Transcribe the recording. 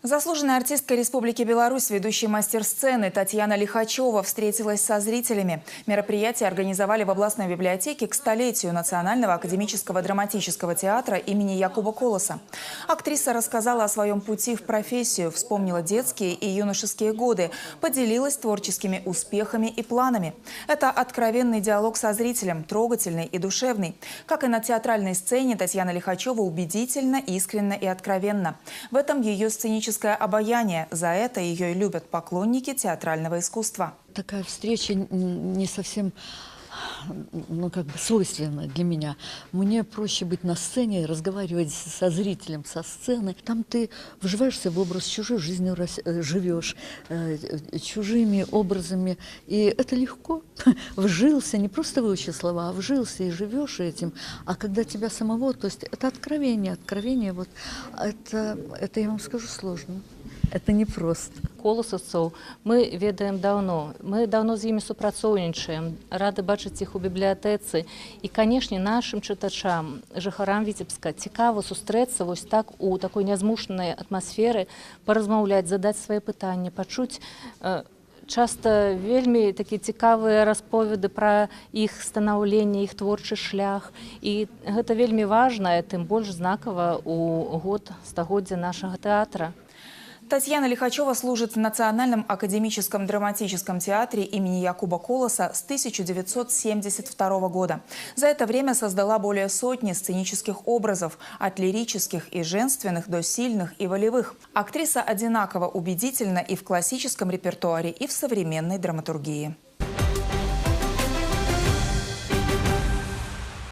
Заслуженная артистка Республики Беларусь, ведущий мастер сцены Татьяна Лихачева встретилась со зрителями. Мероприятие организовали в областной библиотеке к столетию Национального академического драматического театра имени Якуба Колоса. Актриса рассказала о своем пути в профессию, вспомнила детские и юношеские годы, поделилась творческими успехами и планами. Это откровенный диалог со зрителем, трогательный и душевный. Как и на театральной сцене, Татьяна Лихачева убедительна, искренна и откровенна. В этом ее сценическое обаяние. За это ее и любят поклонники театрального искусства. Такая встреча не совсем свойственна для меня. Мне проще быть на сцене, разговаривать со зрителем, со сцены. Там ты вживаешься в образ, чужой жизнью живешь, чужими образами. И это легко. Вжился, не просто выучил слова, а вжился и живешь этим. А когда тебя самого, то есть это откровение, вот это я вам скажу, сложно. Это непросто. Коласаўцаў мы ведаем давно. Мы давно з імі супрацоўнічаем, рады бачыць іх у бібліятэцы. І, канешне, нашым чытачам, жыхарам Віцебска цікава сустрэцца вось так у такой нязмушанай атмасферы, паразмаўляць, задаць свае пытанні, пачуць часта вельмі такія цікавыя расповеды пра іх станаўленне, іх творчы шлях. І гэта вельмі важна, тым больш знакава у год стагоддзя нашага тэатра. Татьяна Лихачева служит в Национальном академическом драматическом театре имени Якуба Колоса с 1972 года. За это время создала более сотни сценических образов, от лирических и женственных до сильных и волевых. Актриса одинаково убедительна и в классическом репертуаре, и в современной драматургии.